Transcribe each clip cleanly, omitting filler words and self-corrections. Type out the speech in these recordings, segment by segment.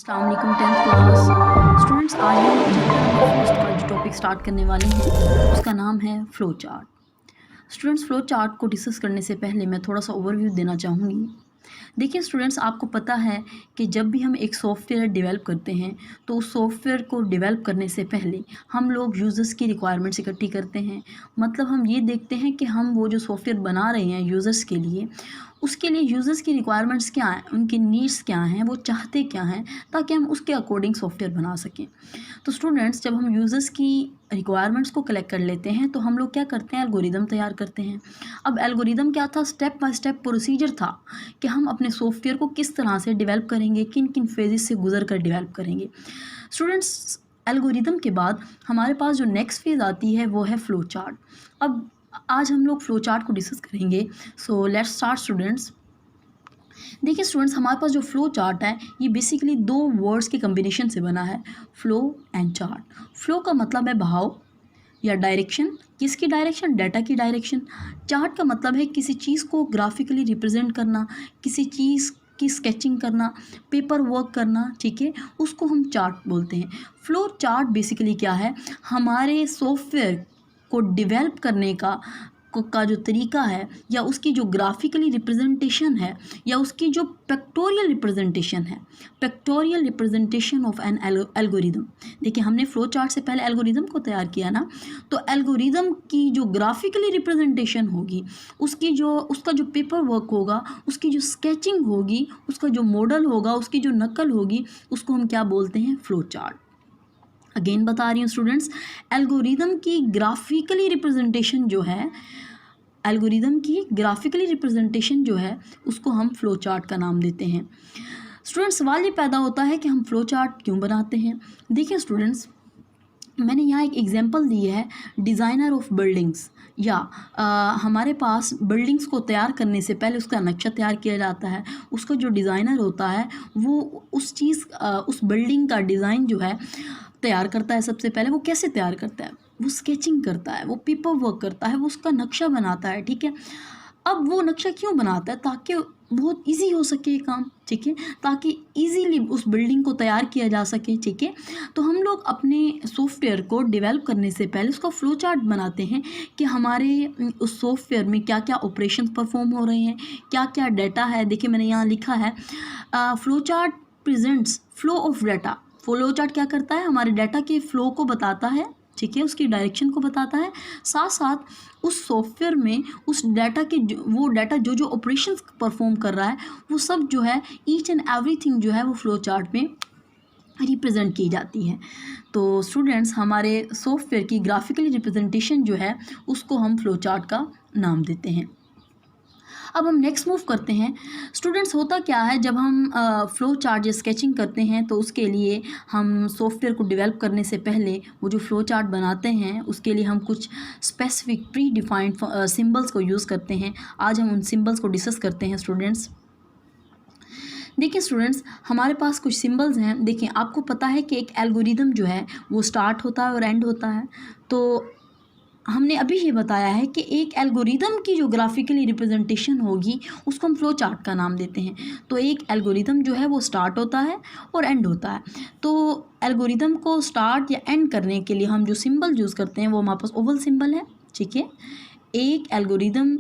अस्सलाम वालेकुम 10th class students. आज हम चैप्टर नंबर फर्स्ट का जो टॉपिक स्टार्ट करने वाले हैं उसका नाम है flow chart. Students, flow chart को डिस्कस करने से पहले मैं थोड़ा सा ओवरव्यू देना चाहूँगी। देखिए स्टूडेंट्स, आपको पता है कि जब भी हम एक सॉफ्टवेयर डेवलप करते हैं तो उस सॉफ्टवेयर को डेवलप करने से पहले हम लोग यूज़र्स की रिक्वायरमेंट्स इकट्ठी करते हैं। मतलब हम ये देखते हैं कि हम वो जो सॉफ्टवेयर बना रहे हैं यूज़र्स के लिए, उसके लिए यूज़र्स की रिक्वायरमेंट्स क्या हैं, उनकी नीड्स क्या हैं, वो चाहते क्या हैं, ताकि हम उसके अकॉर्डिंग सॉफ्टवेयर बना सकें। तो स्टूडेंट्स, जब हम यूज़र्स की रिक्वायरमेंट्स को कलेक्ट कर लेते हैं तो हम लोग क्या करते हैं, एल्गोरिदम तैयार करते हैं। अब एल्गोरिदम क्या था, स्टेप बाय स्टेप प्रोसीजर था कि हम अपने सॉफ्टवेयर को किस तरह से डेवलप करेंगे, किन किन फेजेस से गुजर कर डेवलप करेंगे। स्टूडेंट्स, एल्गोरिदम के बाद हमारे पास जो नेक्स्ट फेज़ आती है वो है फ़्लो चार्ट। अब आज हम लोग फ़्लो चार्ट को डिस्कस करेंगे। So let's start students. देखिए स्टूडेंट्स, हमारे पास जो फ़्लो चार्ट है ये बेसिकली दो वर्ड्स के कम्बिनेशन से बना है, फ़्लो एंड चार्ट। फ़्लो का मतलब है बहाव या डायरेक्शन। किसकी डायरेक्शन? डाटा की डायरेक्शन। चार्ट का मतलब है किसी चीज़ को ग्राफिकली रिप्रेजेंट करना, किसी चीज़ की स्केचिंग करना, पेपर वर्क करना, ठीक है, उसको हम चार्ट बोलते हैं। फ्लो चार्ट बेसिकली क्या है, हमारे सॉफ्टवेयर को डिवेल्प करने का जो तरीका है, या उसकी जो ग्राफिकली रिप्रेजेंटेशन है, या उसकी जो पिक्टोरियल रिप्रेजेंटेशन है, pictorial representation of N algorithm. देखिए, हमने फ्लो चार्ट से पहले एल्गोरिदम को तैयार किया ना, तो एल्गोरिदम की जो ग्राफिकली रिप्रेजेंटेशन होगी, उसका जो पेपर वर्क होगा, उसकी जो स्केचिंग होगी, उसका जो मॉडल होगा, उसकी जो नकल होगी, उसको हम क्या बोलते हैं? Flow chart. अगेन बता रही हूँ स्टूडेंट्स, एल्गोरिदम की ग्राफिकली रिप्रेजेंटेशन जो है, एल्गोरिदम की ग्राफिकली रिप्रेजेंटेशन जो है, उसको हम फ्लो चार्ट का नाम देते हैं। स्टूडेंट्स, सवाल ये पैदा होता है कि हम फ्लो चार्ट क्यों बनाते हैं। देखिए स्टूडेंट्स, मैंने यहाँ एक एग्जांपल दी है डिज़ाइनर ऑफ बिल्डिंग्स, या हमारे पास बिल्डिंग्स को तैयार करने से पहले उसका नक्शा तैयार किया जाता है। उसका जो डिज़ाइनर होता है वो उस बिल्डिंग का डिज़ाइन जो है तैयार करता है। सबसे पहले वो कैसे तैयार करता है? वो स्केचिंग करता है, वो पेपर वर्क करता है, वो उसका नक्शा बनाता है, ठीक है। अब वो नक्शा क्यों बनाता है? ताकि बहुत इजी हो सके ये काम, ठीक है, ताकि इजीली उस बिल्डिंग को तैयार किया जा सके, ठीक है। तो हम लोग अपने सॉफ्टवेयर को डेवलप करने से पहले उसका फ्लो चार्ट बनाते हैं कि हमारे उस सॉफ्टवेयर में क्या क्या ऑपरेशन परफॉर्म हो रहे हैं, क्या क्या डाटा है। देखिए, मैंने यहाँ लिखा है flow chart presents flow of data. Flow chart क्या करता है? हमारे डाटा के फ्लो को बताता है, ठीक है, उसकी डायरेक्शन को बताता है। साथ साथ उस सॉफ्टवेयर में उस डाटा के वो डाटा जो जो ऑपरेशंस परफॉर्म कर रहा है, वो सब जो है, ईच एंड एवरीथिंग जो है, वो फ्लो चार्ट में रिप्रेजेंट की जाती है। तो स्टूडेंट्स, हमारे सॉफ्टवेयर की ग्राफिकली रिप्रेजेंटेशन जो है, उसको हम फ्लो चार्ट का नाम देते हैं। अब हम नेक्स्ट मूव करते हैं। स्टूडेंट्स, होता क्या है, जब हम फ्लो चार्ट या स्केचिंग करते हैं तो उसके लिए हम सॉफ्टवेयर को डेवलप करने से पहले वो जो फ्लो चार्ट बनाते हैं उसके लिए हम कुछ स्पेसिफिक प्री डिफाइंड सिंबल्स को यूज़ करते हैं। आज हम उन सिंबल्स को डिस्कस करते हैं स्टूडेंट्स। देखिए स्टूडेंट्स, हमारे पास कुछ सिंबल्स हैं। देखिए, आपको पता है कि एक एल्गोरिदम जो है वो स्टार्ट होता है और एंड होता है। तो हमने अभी ये बताया है कि एक एल्गोरिदम की जो ग्राफिकली रिप्रेजेंटेशन होगी उसको हम फ्लो चार्ट का नाम देते हैं। तो एक एल्गोरिदम जो है वो स्टार्ट होता है और एंड होता है। तो एल्गोरिदम को स्टार्ट या एंड करने के लिए हम जो सिंबल यूज़ करते हैं वो हमारे पास ओवल सिंबल है, ठीक है। एक एल्गोरिदम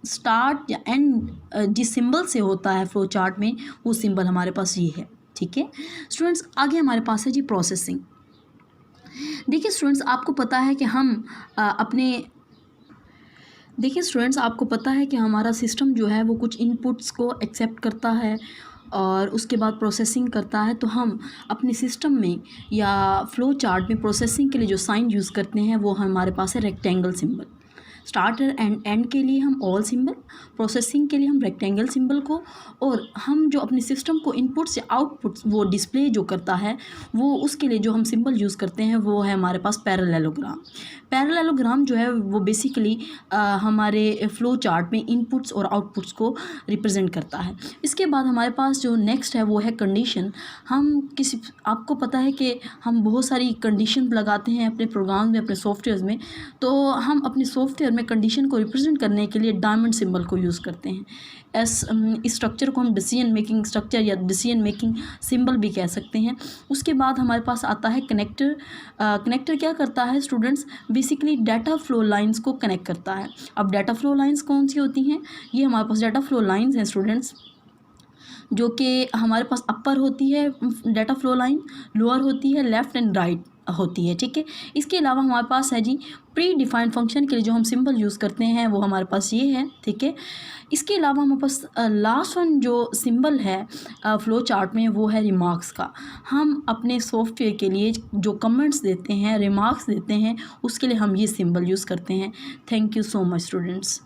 स्टार्ट या एंड जिस सिंबल से होता है फ्लो चार्ट में, वो सिंबल हमारे पास ये है, ठीक है। स्टूडेंट्स, आगे हमारे पास है जी प्रोसेसिंग। देखिए स्टूडेंट्स, आपको पता है कि हम अपने देखिए स्टूडेंट्स, आपको पता है कि हमारा सिस्टम जो है वो कुछ इनपुट्स को एक्सेप्ट करता है और उसके बाद प्रोसेसिंग करता है। तो हम अपने सिस्टम में या फ्लो चार्ट में प्रोसेसिंग के लिए जो साइन यूज़ करते हैं वो हमारे पास है rectangle symbol. Starter and and के लिए हम ऑल सिंबल, प्रोसेसिंग के लिए हम रेक्टेंगल सिंबल को, और हम जो अपने सिस्टम को इनपुट्स या आउटपुट्स वो डिस्प्ले जो करता है, वो उसके लिए जो हम सिंबल यूज़ करते हैं वो है हमारे पास पैरेललोग्राम। पैरेललोग्राम जो है वो बेसिकली हमारे फ्लो चार्ट में इनपुट्स और आउटपुट्स को रिप्रेजेंट करता है। इसके बाद हमारे पास जो नेक्स्ट है वो है कंडीशन। आपको पता है कि हम बहुत सारी कंडीशन लगाते हैं अपने प्रोग्राम में, अपने सॉफ्टवेयर में। तो हम अपने सॉफ्टवेयर में कंडीशन को रिप्रेजेंट करने के लिए डायमंड सिंबल को यूज़ करते हैं। इस स्ट्रक्चर को हम डिसीजन मेकिंग स्ट्रक्चर या डिसीजन मेकिंग सिंबल भी कह सकते हैं। उसके बाद हमारे पास आता है कनेक्टर। कनेक्टर क्या करता है students, basically data flow lines को कनेक्ट करता है। अब डाटा फ्लो लाइंस कौन सी होती हैं, ये हमारे पास डाटा फ्लो लाइंस हैं स्टूडेंट्स, जो कि हमारे पास अपर होती है डाटा फ्लो लाइन, लोअर होती है, लेफ़्ट एंड राइट होती है, ठीक है। इसके अलावा हमारे पास है जी प्री डिफाइंड फंक्शन के लिए जो हम सिंबल यूज़ करते हैं वो हमारे पास ये है, ठीक है। इसके अलावा हमारे पास लास्ट वन जो सिंबल है फ्लो चार्ट में वो है रिमार्क्स का। हम अपने सॉफ्टवेयर के लिए जो कमेंट्स देते हैं, रिमार्क्स देते हैं, उसके लिए हम ये सिंबल यूज़ करते हैं। Thank you so much students.